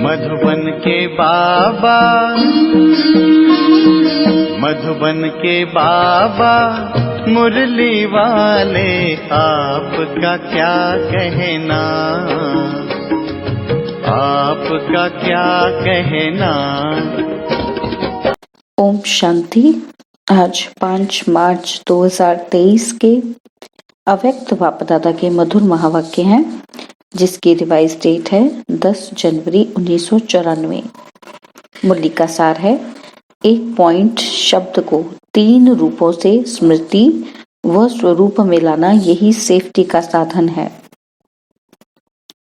मधुबन के बाबा, मधुबन के बाबा मुरली वाले, आपका क्या कहना, आपका क्या कहना। ओम शांति। आज 5 मार्च 2023 के अव्यक्त बाप दादा के मधुर महावाक्य हैं, जिसकी रिवाइज डेट है 10 जनवरी 1994। मुरली का सार है, एक पॉइंट शब्द को 3 रूपों से स्मृति व स्वरूप में लाना, यही सेफ्टी का साधन है।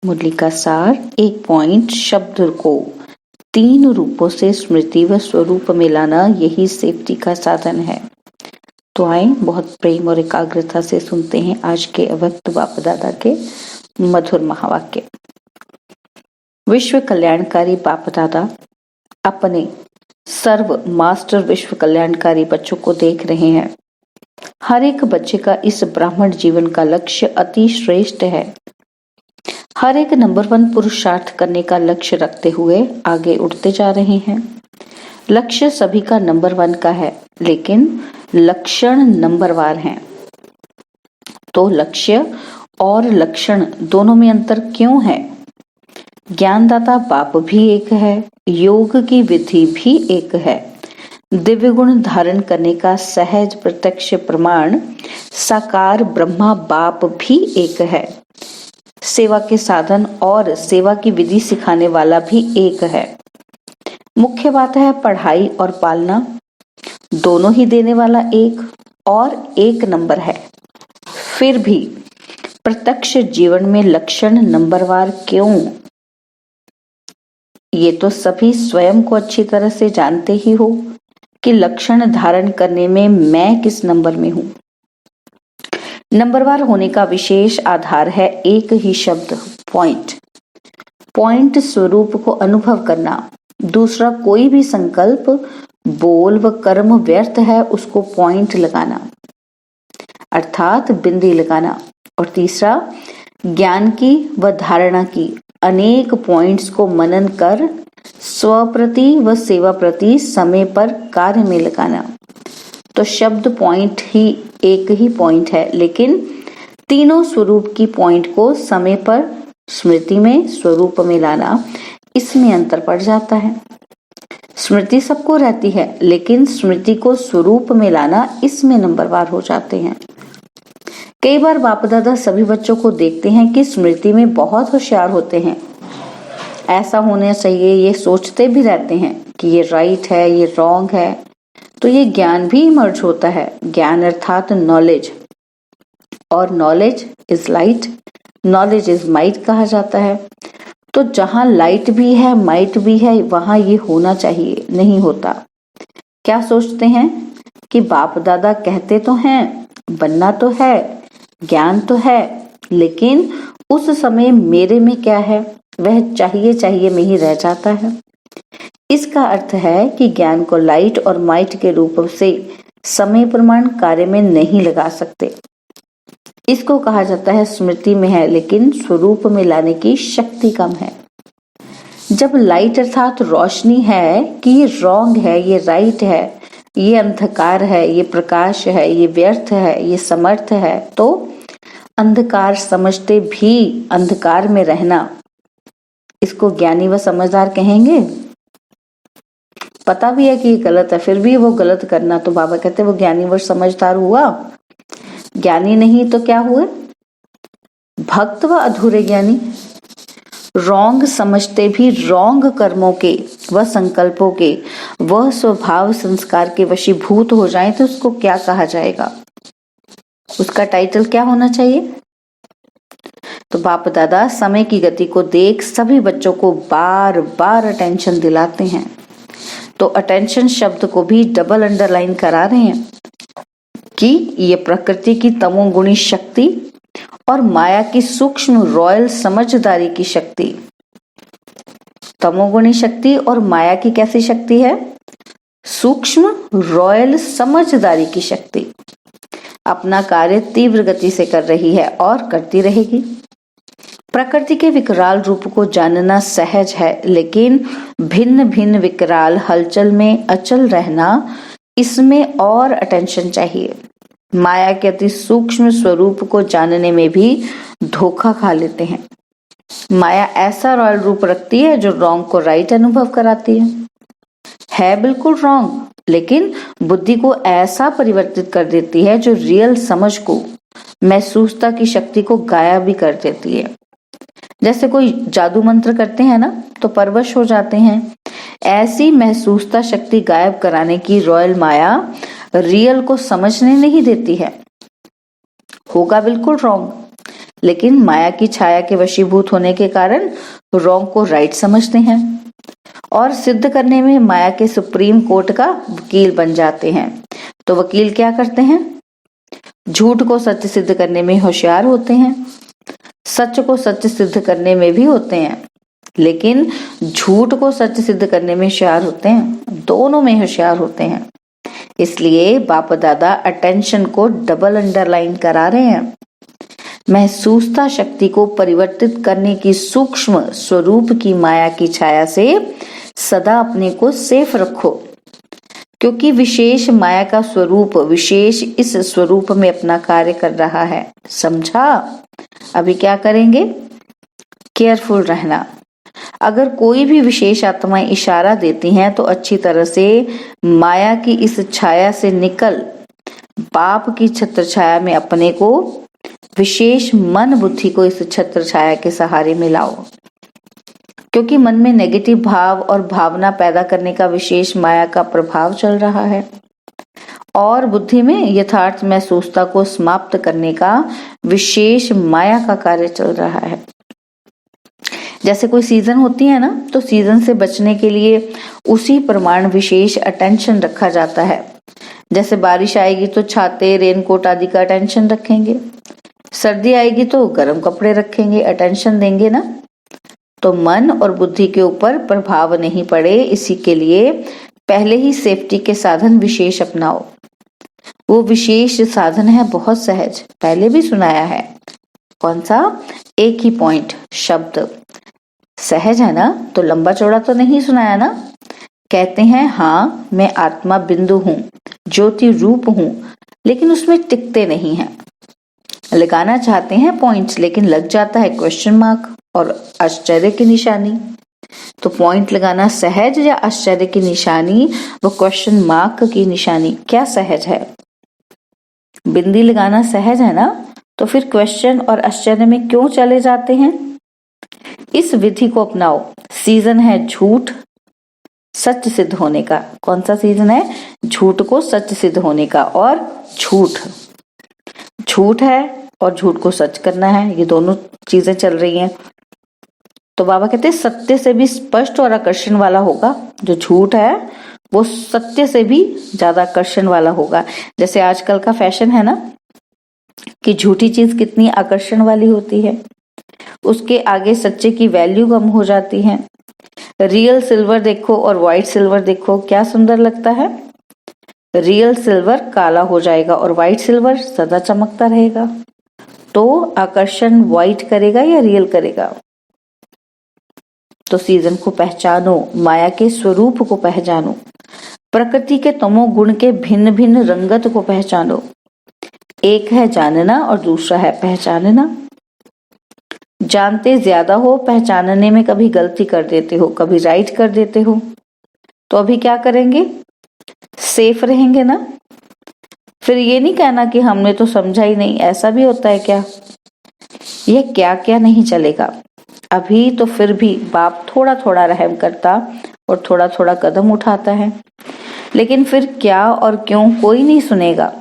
मुरली का सार, एक पॉइंट शब्द को 3 रूपों से स्मृति व स्वरूप में लाना, यही सेफ्टी का साधन है। तो आए बहुत प्रेम और एकाग्रता से सुनते हैं आज के अव्यक्त बाप दादा के मधुर महावाक्य। विश्व कल्याणकारी बाप दादा अपने सर्व मास्टर विश्व कल्याणकारी बच्चों को देख रहे हैं। हर एक बच्चे का इस ब्राह्मण जीवन का लक्ष्य अति श्रेष्ठ है। हर एक नंबर 1 पुरुषार्थ करने का लक्ष्य रखते हुए आगे उठते जा रहे हैं। लक्ष्य सभी का नंबर 1 का है, लेकिन लक्षण नंबरवार हैं। तो लक्ष्य और लक्षण दोनों में अंतर क्यों है? ज्ञानदाता बाप भी एक है, योग की विधि भी एक है, दिव्य गुण धारण करने का सहज प्रत्यक्ष प्रमाण साकार ब्रह्मा बाप भी एक है, सेवा के साधन और सेवा की विधि सिखाने वाला भी एक है। मुख्य बात है पढ़ाई और पालना दोनों ही देने वाला एक और एक नंबर है। फिर भी प्रत्यक्ष जीवन में लक्षण नंबरवार क्यों? ये तो सभी स्वयं को अच्छी तरह से जानते ही हो कि लक्षण धारण करने में मैं किस नंबर में हूं। नंबरवार होने का विशेष आधार है एक ही शब्द, पॉइंट। पॉइंट स्वरूप को अनुभव करना। दूसरा कोई भी संकल्प, बोल व कर्म व्यर्थ है, उसको पॉइंट लगाना अर्थात बिंदी लगाना। और तीसरा ज्ञान की व धारणा की अनेक पॉइंट्स को मनन कर स्वप्रति व सेवा प्रति समय पर कार्य में लगाना। तो शब्द पॉइंट ही एक ही पॉइंट है, लेकिन तीनों स्वरूप की पॉइंट को समय पर स्मृति में स्वरूप में लाना, इसमें अंतर पड़ जाता है। स्मृति सबको रहती है, लेकिन स्मृति को स्वरूप में लाना, इसमें नंबरवार हो जाते हैं। कई बार बाप दादा सभी बच्चों को देखते हैं कि स्मृति में बहुत होशियार होते हैं, ऐसा होना चाहिए, ये सोचते भी रहते हैं कि ये राइट है, ये रॉन्ग है। तो ये ज्ञान भी इमर्ज होता है। ज्ञान अर्थात नॉलेज, और knowledge is light, knowledge is might कहा जाता है। तो जहां लाइट भी है, माइट भी है, वहां ये होना चाहिए, नहीं होता। क्या सोचते हैं कि बाप दादा कहते तो हैं, बनना तो है, ज्ञान तो है, लेकिन उस समय मेरे में क्या है, वह चाहिए में ही रह जाता है। इसका अर्थ है कि ज्ञान को लाइट और माइट के रूप से समय प्रमाण कार्य में नहीं लगा सकते। इसको कहा जाता है स्मृति में है, लेकिन स्वरूप में लाने की शक्ति कम है। जब लाइट अर्थात रोशनी है कि ये रॉन्ग है, ये राइट है, ये अंधकार है, ये प्रकाश है, ये व्यर्थ है, ये समर्थ है, तो अंधकार समझते भी अंधकार में रहना, इसको ज्ञानी व समझदार कहेंगे? पता भी है कि ये गलत है, फिर भी वो गलत करना, तो बाबा कहते वो ज्ञानी व समझदार हुआ? ज्ञानी नहीं तो क्या हुए? भक्त व अधूरे ज्ञानी। रॉन्ग समझते भी रॉन्ग कर्मों के व संकल्पों के वह स्वभाव संस्कार के वशीभूत हो जाएं, तो उसको क्या कहा जाएगा? उसका टाइटल क्या होना चाहिए? तो बाप दादा समय की गति को देख सभी बच्चों को बार बार अटेंशन दिलाते हैं। तो अटेंशन शब्द को भी डबल अंडरलाइन करा रहे हैं कि ये प्रकृति की तमोगुणी शक्ति और माया की सूक्ष्म रॉयल समझदारी की शक्ति। तमोगुणी शक्ति और माया की कैसी शक्ति है? सूक्ष्म रॉयल समझदारी की शक्ति अपना कार्य तीव्र गति से कर रही है और करती रहेगी। प्रकृति के विकराल रूप को जानना सहज है, लेकिन भिन्न भिन्न विकराल हलचल में अचल रहना, इसमें और अटेंशन चाहिए। माया के अति सूक्ष्म स्वरूप को जानने में भी धोखा खा लेते हैं। माया ऐसा रॉयल रूप रखती है जो रॉन्ग को राइट अनुभव कराती है बिल्कुल रॉन्ग, लेकिन बुद्धि को ऐसा परिवर्तित कर देती है जो रियल समझ को, महसूसता की शक्ति को गायब भी कर देती है। जैसे कोई जादू मंत्र करते हैं ना, तो परवश हो जाते हैं। ऐसी महसूसता शक्ति गायब कराने की रॉयल माया रियल को समझने नहीं देती है। होगा बिल्कुल रॉन्ग, लेकिन माया की छाया के वशीभूत होने के कारण रॉन्ग को राइट समझते हैं और सिद्ध करने में माया के सुप्रीम कोर्ट का वकील बन जाते हैं। तो वकील क्या करते हैं? झूठ को सत्य सिद्ध करने में होशियार होते हैं, सच को सत्य सिद्ध करने में भी होते हैं, लेकिन झूठ को सत्य सिद्ध करने में होशियार होते हैं, दोनों में होशियार होते हैं। इसलिए बाप दादा अटेंशन को डबल अंडरलाइन करा रहे हैं। महसूसता शक्ति को परिवर्तित करने की सूक्ष्म स्वरूप की माया की छाया से सदा अपने को सेफ रखो, क्योंकि विशेष माया का स्वरूप विशेष इस स्वरूप में अपना कार्य कर रहा है। समझा? अभी क्या करेंगे? केयरफुल रहना। अगर कोई भी विशेष आत्माएं इशारा देती हैं तो अच्छी तरह से माया की इस छाया से निकल बाप की छत्र छाया में अपने को, विशेष मन बुद्धि को इस छत्र छाया के सहारे में लाओ, क्योंकि मन में नेगेटिव भाव और भावना पैदा करने का विशेष माया का प्रभाव चल रहा है और बुद्धि में यथार्थ महसूसता को समाप्त करने का विशेष माया का कार्य चल रहा है। जैसे कोई सीजन होती है ना, तो सीजन से बचने के लिए उसी प्रमाण विशेष अटेंशन रखा जाता है। जैसे बारिश आएगी तो छाते, रेनकोट आदि का अटेंशन रखेंगे, सर्दी आएगी तो गर्म कपड़े रखेंगे, अटेंशन देंगे ना, तो मन और बुद्धि के ऊपर प्रभाव नहीं पड़े, इसी के लिए पहले ही सेफ्टी के साधन विशेष अपनाओ। वो विशेष साधन है बहुत सहज, पहले भी सुनाया है। कौन सा? एक ही पॉइंट, शब्द सहज है ना, तो लंबा चौड़ा तो नहीं सुनाया ना। कहते हैं हाँ मैं आत्मा बिंदु हूँ, ज्योति रूप हूँ, लेकिन उसमें टिकते नहीं हैं। लगाना चाहते हैं पॉइंट्स, लेकिन लग जाता है क्वेश्चन मार्क और आश्चर्य की निशानी। तो पॉइंट लगाना सहज या आश्चर्य की निशानी, वो क्वेश्चन मार्क की निशानी, क्या सहज है? बिंदी लगाना सहज है ना, तो फिर क्वेश्चन और आश्चर्य में क्यों चले जाते हैं? इस विधि को अपनाओ। सीजन है झूठ सच सिद्ध होने का। कौन सा सीजन है? झूठ को सच सिद्ध होने का। और झूठ है और झूठ को सच करना है, ये दोनों चीजें चल रही हैं। तो बाबा कहते हैं सत्य से भी स्पष्ट और आकर्षण वाला होगा। जो झूठ है वो सत्य से भी ज्यादा आकर्षण वाला होगा। जैसे आजकल का फैशन है ना कि झूठी चीज कितनी आकर्षण वाली होती है, उसके आगे सच्चे की वैल्यू कम हो जाती है। रियल सिल्वर देखो और व्हाइट सिल्वर देखो, क्या सुंदर लगता है। रियल सिल्वर काला हो जाएगा और व्हाइट सिल्वर सदा चमकता रहेगा। तो आकर्षण व्हाइट करेगा या रियल करेगा? तो सीजन को पहचानो, माया के स्वरूप को पहचानो, प्रकृति के तमोगुण के भिन्न भिन्न रंगत को पहचानो। एक है जानना और दूसरा है पहचानना। जानते ज्यादा हो, पहचानने में कभी गलती कर देते हो, कभी राइट कर देते हो, तो अभी क्या करेंगे? सेफ रहेंगे ना। फिर ये नहीं कहना कि हमने तो समझा ही नहीं, ऐसा भी होता है क्या? यह क्या क्या नहीं चलेगा। अभी तो फिर भी बाप थोड़ा थोड़ा रहम करता और थोड़ा थोड़ा कदम उठाता है, लेकिन फिर क्या और क्यों कोई नहीं सुनेगा।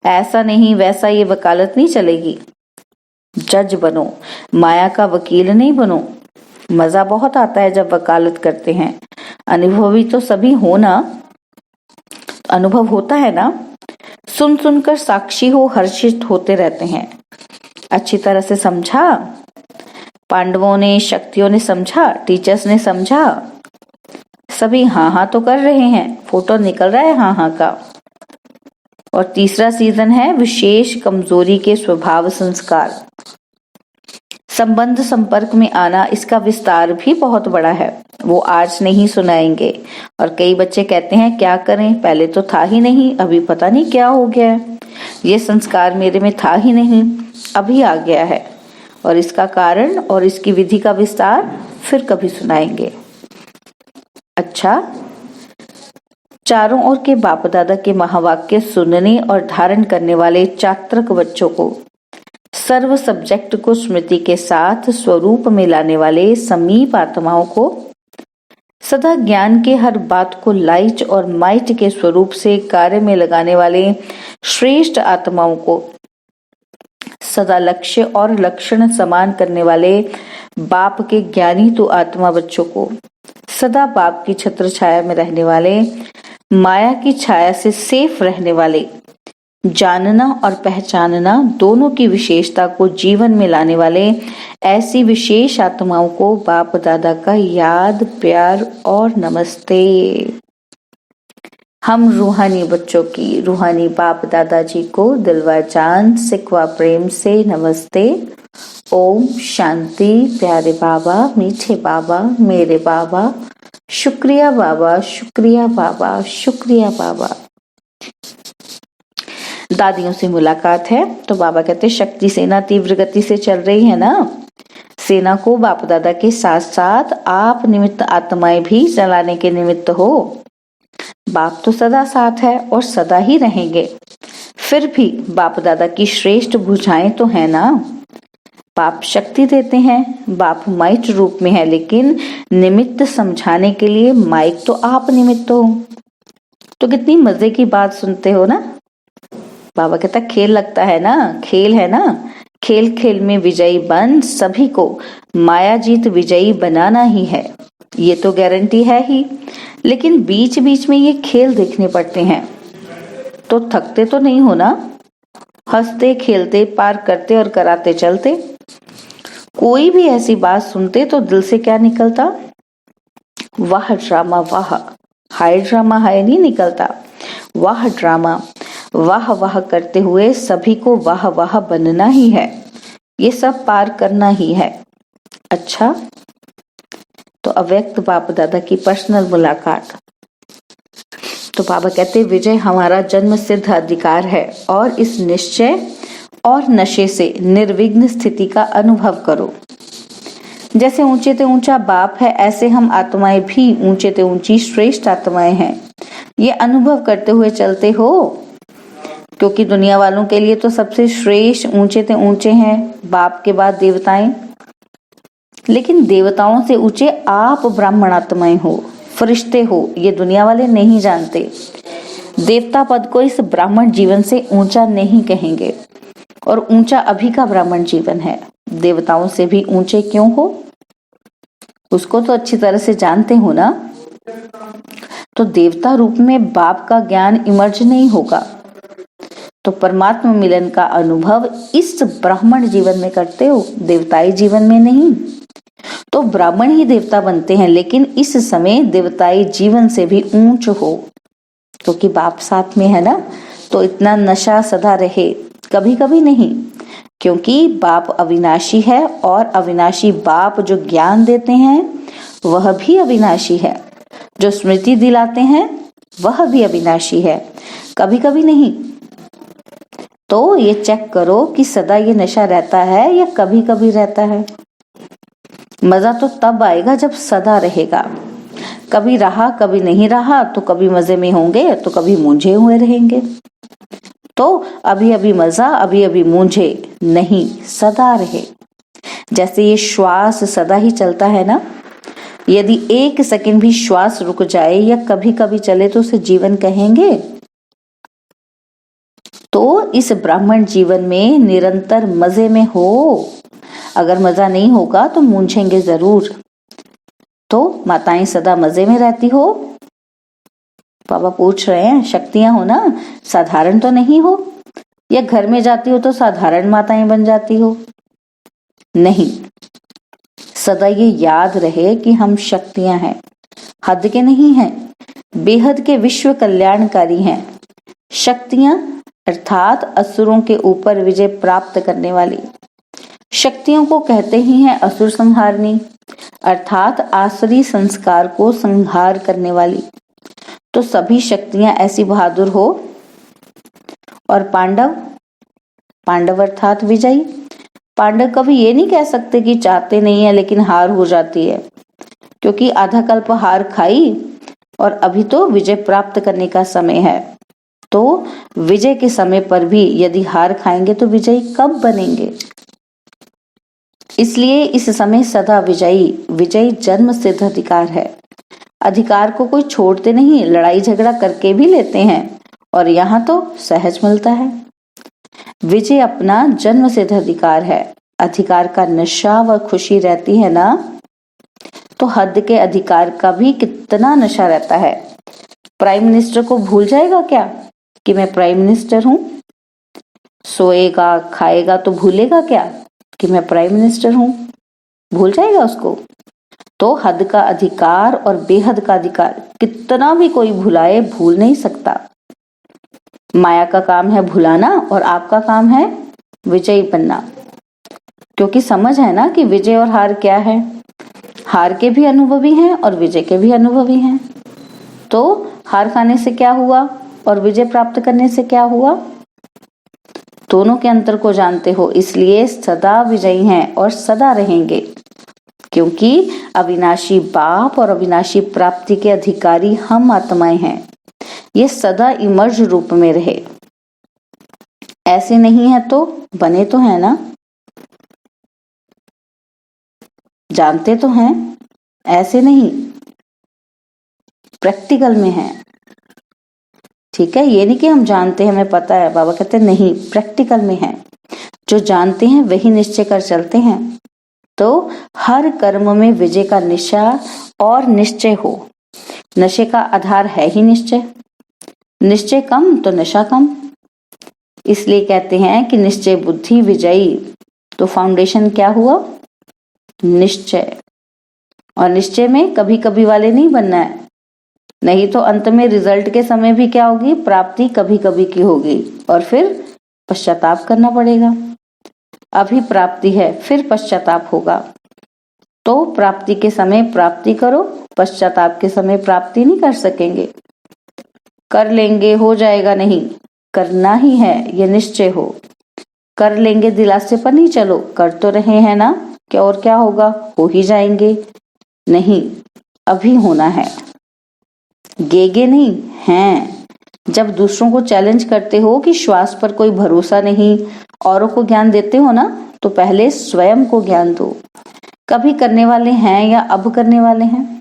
ऐसा नहीं वैसा ये वकालत नहीं चलेगी। जज बनो, माया का वकील नहीं बनो। मजा बहुत आता है जब वकालत करते हैं। अनुभवी तो सभी हो ना, अनुभव होता है ना। सुन सुनकर साक्षी हो हर्षित होते रहते हैं। अच्छी तरह से समझा? पांडवों ने, शक्तियों ने समझा, टीचर्स ने समझा, सभी हाँ हाँ तो कर रहे हैं, फोटो निकल रहा है हाँ हाँ का। और तीसरा सीजन है विशेष कमजोरी के स्वभाव संस्कार। संबंध संपर्क में आना, इसका विस्तार भी बहुत बड़ा है, वो आज नहीं सुनाएंगे। और कई बच्चे कहते हैं क्या करें, पहले तो था ही नहीं, अभी पता नहीं क्या हो गया है, ये संस्कार मेरे में था ही नहीं, अभी आ गया है। और इसका कारण और इसकी विधि का विस्तार फिर कभी सुनाएंगे। अच्छा, चारों ओर के बाप दादा के महावाक्य सुनने और धारण करने वाले चात्रक बच्चों को, सर्व सब्जेक्ट को स्मृति के साथ स्वरूप में लाने वाले समीप आत्माओं को, सदा ज्ञान के हर बात को लाइट और माइट के स्वरूप से कार्य में लगाने वाले श्रेष्ठ आत्माओं को, सदा लक्ष्य और लक्षण समान करने वाले बाप के ज्ञानी तो आत्मा बच्चों को, सदा बाप की छत्र छाया में रहने वाले, माया की छाया से सेफ रहने वाले, जानना और पहचानना दोनों की विशेषता को जीवन में लाने वाले ऐसी विशेष आत्माओं को बाप दादा का याद, प्यार और नमस्ते। हम रूहानी बच्चों की रूहानी बाप दादाजी को दिलवा जान सिकवा प्रेम से नमस्ते। ओम शांति। प्यारे बाबा, मीठे बाबा, मेरे बाबा, शुक्रिया बाबा, शुक्रिया बाबा, शुक्रिया बाबा। दादियों से मुलाकात है तो बाबा कहते शक्ति सेना तीव्र गति से चल रही है ना, सेना को बाप दादा के साथ साथ आप निमित्त आत्माएं भी चलाने के निमित्त हो। बाप तो सदा साथ है और सदा ही रहेंगे, फिर भी बाप दादा की श्रेष्ठ भुजाएं तो है ना। बाप शक्ति देते हैं, बाप माइक रूप में है, लेकिन निमित्त समझाने के लिए माइक तो आप निमित्त हो। तो कितनी मजे की बात सुनते हो ना। बाबा कहता खेल लगता है ना, खेल है ना, खेल खेल में विजयी बन सभी को माया जीत विजयी बनाना ही है, ये तो गारंटी है ही। लेकिन बीच बीच में ये खेल देखने पड़ते हैं, तो थकते तो नहीं हो ना, हंसते खेलते पार करते और कराते चलते। कोई भी ऐसी बात सुनते तो दिल से क्या निकलता, वाह ड्रामा वाह, हाय ड्रामा हाय नहीं निकलता, वाह ड्रामा, वाह वाह करते हुए सभी को वाह वाह बनना ही है, ये सब पार करना ही है। अच्छा, तो अव्यक्त बाप दादा की पर्सनल मुलाकात। तो बाबा कहते विजय हमारा जन्म सिद्ध अधिकार है और इस निश्चय और नशे से निर्विघ्न स्थिति का अनुभव करो। जैसे ऊंचे ते ऊंचा बाप है, ऐसे हम आत्माएं भी ऊंचे ते ऊंची श्रेष्ठ आत्माएं हैं, ये अनुभव करते हुए चलते हो। क्योंकि दुनिया वालों के लिए तो सबसे श्रेष्ठ ऊंचे ते ऊंचे हैं बाप के बाद देवताएं, लेकिन देवताओं से ऊंचे आप ब्राह्मण आत्माएं हो, फरिश्ते हो, ये दुनिया वाले नहीं जानते। देवता पद को इस ब्राह्मण जीवन से ऊंचा नहीं कहेंगे, और ऊंचा अभी का ब्राह्मण जीवन है। देवताओं से भी ऊंचे क्यों हो, उसको तो अच्छी तरह से जानते हो ना। तो देवता रूप में बाप का ज्ञान इमर्ज नहीं होगा, तो परमात्मा मिलन का अनुभव इस ब्राह्मण जीवन में करते हो, देवताई जीवन में नहीं। तो ब्राह्मण ही देवता बनते हैं, लेकिन इस समय देवताई जीवन से भी ऊंच हो, क्योंकि बाप साथ में है ना। तो इतना नशा सदा रहे, कभी कभी नहीं, क्योंकि बाप अविनाशी है और अविनाशी बाप जो ज्ञान देते हैं वह भी अविनाशी है, जो स्मृति दिलाते हैं वह भी अविनाशी है, कभी कभी नहीं। तो ये चेक करो कि सदा ये नशा रहता है या कभी कभी रहता है। मजा तो तब आएगा जब सदा रहेगा, कभी रहा कभी नहीं रहा, तो कभी मजे में होंगे तो कभी मूंझे हुए रहेंगे। तो अभी अभी मजा, अभी अभी मूंझे नहीं, सदा रहे। जैसे ये श्वास सदा ही चलता है ना, यदि एक सेकंड भी श्वास रुक जाए या कभी कभी चले तो उसे जीवन कहेंगे। तो इस ब्राह्मण जीवन में निरंतर मजे में हो, अगर मजा नहीं होगा तो मूंझेंगे जरूर। तो माताएं सदा मजे में रहती हो, बाबा पूछ रहे हैं शक्तियां हो ना, साधारण तो नहीं हो, या घर में जाती हो तो साधारण माताएं बन जाती हो, नहीं। सदा ये याद रहे कि हम शक्तियां हैं, हद के नहीं हैं, बेहद के विश्व कल्याणकारी हैं। शक्तियां अर्थात असुरों के ऊपर विजय प्राप्त करने वाली, शक्तियों को कहते ही हैं असुर संहारनी, अर्थात आसुरी संस्कार को संहार करने वाली। तो सभी शक्तियां ऐसी बहादुर हो। और पांडव, पांडव अर्थात विजयी। पांडव कभी ये नहीं कह सकते कि चाहते नहीं है लेकिन हार हो जाती है, क्योंकि आधा कल्प हार खाई और अभी तो विजय प्राप्त करने का समय है। तो विजय के समय पर भी यदि हार खाएंगे तो विजयी कब बनेंगे? इसलिए इस समय सदा विजयी, विजयी जन्म सिद्ध अधिकार है। अधिकार को कोई छोड़ते नहीं, लड़ाई झगड़ा करके भी लेते हैं और यहाँ तो सहज मिलता है। विजय अपना जन्म सिद्ध अधिकार है। अधिकार का नशा व खुशी रहती है ना, तो हद के अधिकार का भी कितना नशा रहता है। प्राइम मिनिस्टर को भूल जाएगा क्या कि मैं प्राइम मिनिस्टर हूं? सोएगा खाएगा तो भूलेगा क्या कि मैं प्राइम मिनिस्टर हूं? भूल जाएगा उसको? तो हद का अधिकार और बेहद का अधिकार कितना भी कोई भुलाए, भूल नहीं सकता। माया का काम है भुलाना और आपका काम है विजयी बनना, क्योंकि समझ है ना कि विजय और हार क्या है। हार के भी अनुभवी हैं और विजय के भी अनुभवी हैं। तो हार खाने से क्या हुआ और विजय प्राप्त करने से क्या हुआ? दोनों के अंतर को जानते हो, इसलिए सदा विजयी हैं और सदा रहेंगे, क्योंकि अविनाशी बाप और अविनाशी प्राप्ति के अधिकारी हम आत्माएं हैं। ये सदा इमर्ज रूप में रहे। ऐसे नहीं है तो बने तो है ना, जानते तो हैं, ऐसे नहीं, प्रैक्टिकल में है। ठीक है, ये नहीं कि हम जानते हैं हमें पता है। बाबा कहते हैं नहीं, प्रैक्टिकल में है। जो जानते हैं वही निश्चय कर चलते हैं। तो हर कर्म में विजय का निशा और निश्चय हो। नशे का आधार है ही निश्चय, निश्चय कम तो नशा कम। इसलिए कहते हैं कि निश्चय बुद्धि विजयी। तो फाउंडेशन क्या हुआ? निश्चय। और निश्चय में कभी कभी वाले नहीं बनना है, नहीं तो अंत में रिजल्ट के समय भी क्या होगी? प्राप्ति कभी कभी की होगी और फिर पश्चाताप करना पड़ेगा। अभी प्राप्ति है फिर पश्चाताप होगा। तो प्राप्ति के समय प्राप्ति करो, पश्चाताप के समय प्राप्ति नहीं कर सकेंगे। कर लेंगे हो जाएगा, नहीं, करना ही है, ये निश्चय हो। कर लेंगे दिलासे पर नहीं चलो, कर तो रहे हैं ना, क्या और क्या होगा? हो ही जाएंगे। नहीं, अभी होना है। गेगे नहीं हैं। जब दूसरों को चैलेंज करते हो कि श्वास पर कोई भरोसा नहीं, औरों को ज्ञान देते हो ना, तो पहले स्वयं को ज्ञान दो। कभी करने वाले हैं या अब करने वाले हैं?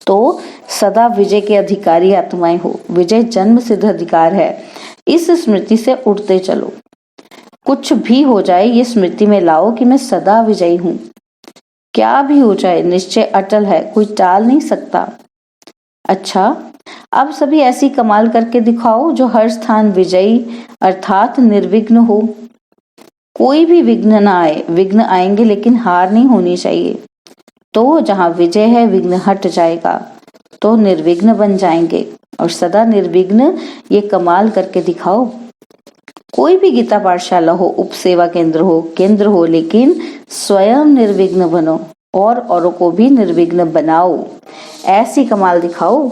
तो सदा विजय के अधिकारी आत्माएं हो। विजय जन्म सिद्ध अधिकार है। इस स्मृति से उठते चलो। कुछ भी हो जाए ये स्मृति में लाओ कि मैं सदा विजयी हूं। क्या भी हो जाए निश्चय अटल है, कोई टाल नहीं सकता। अच्छा, अब सभी ऐसी कमाल करके दिखाओ जो हर स्थान विजयी अर्थात निर्विघ्न हो। कोई भी विघ्न ना आए। विघ्न आएंगे लेकिन हार नहीं होनी चाहिए। तो जहां विजय है विघ्न हट जाएगा, तो निर्विघ्न बन जाएंगे। और सदा निर्विघ्न ये कमाल करके दिखाओ। कोई भी गीता पाठशाला हो, उप सेवा केंद्र हो, लेकिन स्वयं निर्विघ्न बनो और औरों को भी निर्विघ्न बनाओ। ऐसी कमाल दिखाओ।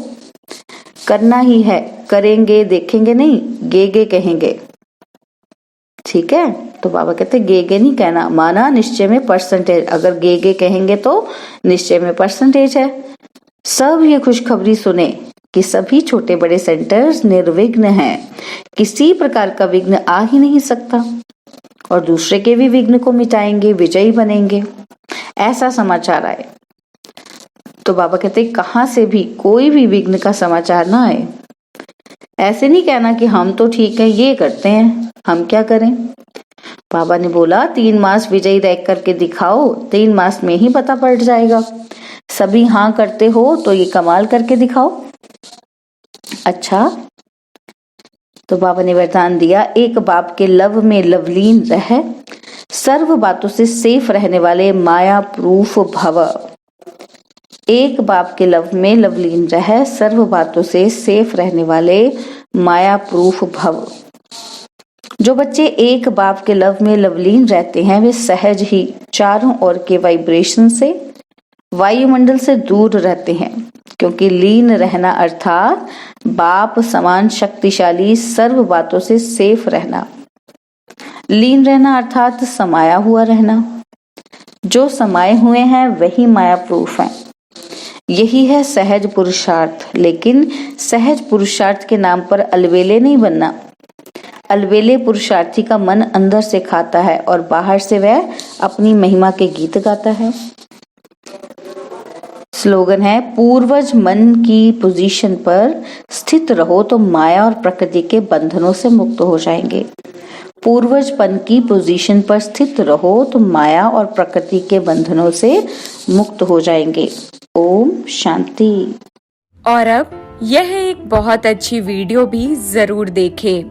करना ही है, करेंगे देखेंगे नहीं, गे कहेंगे। ठीक है, तो बाबा कहते गे नहीं कहना, माना निश्चय में परसेंटेज। अगर गे कहेंगे तो निश्चय में परसेंटेज है। सब ये खुशखबरी सुने कि सभी छोटे बड़े सेंटर्स निर्विघ्न हैं। किसी प्रकार का विघ्न आ ही नहीं सकता और दूसरे के भी विघ्न को मिटाएंगे, विजयी बनेंगे। ऐसा समाचार आए। तो बाबा कहते कहां से भी कोई भी विघ्न का समाचार ना आए। ऐसे नहीं कहना कि हम तो ठीक है, ये करते हैं, हम क्या करें। बाबा ने बोला 3 मास विजयी रह करके दिखाओ, 3 मास में ही पता पड़ जाएगा। सभी हाँ करते हो तो ये कमाल करके दिखाओ। अच्छा, तो बाबा ने वरदान दिया, एक बाप के लव में लवलीन रह, सर्व बातों से सेफ रहने वाले माया प्रूफ भव। एक बाप के लव में लवलीन रह, सर्व बातों से सेफ रहने वाले माया प्रूफ भव। जो बच्चे एक बाप के लव में लवलीन रहते हैं वे सहज ही चारों ओर के वाइब्रेशन से, वायुमंडल से दूर रहते हैं, क्योंकि लीन रहना अर्थात बाप समान शक्तिशाली सर्व बातों से सेफ रहना। लीन रहना अर्थात समाया हुआ रहना। जो समाये हुए हैं वही माया प्रूफ हैं। यही है सहज पुरुषार्थ। लेकिन सहज पुरुषार्थ के नाम पर अलबेले नहीं बनना। अलबेले पुरुषार्थी का मन अंदर से खाता है और बाहर से वह अपनी महिमा के गीत गाता है। स्लोगन है, पूर्वज मन की पोजीशन पर स्थित रहो तो माया और प्रकृति के बंधनों से मुक्त हो जाएंगे। पूर्वजपन की पोजीशन पर स्थित रहो तो माया और प्रकृति के बंधनों से मुक्त हो जाएंगे। ओम शांति। और अब यह एक बहुत अच्छी वीडियो भी जरूर देखें।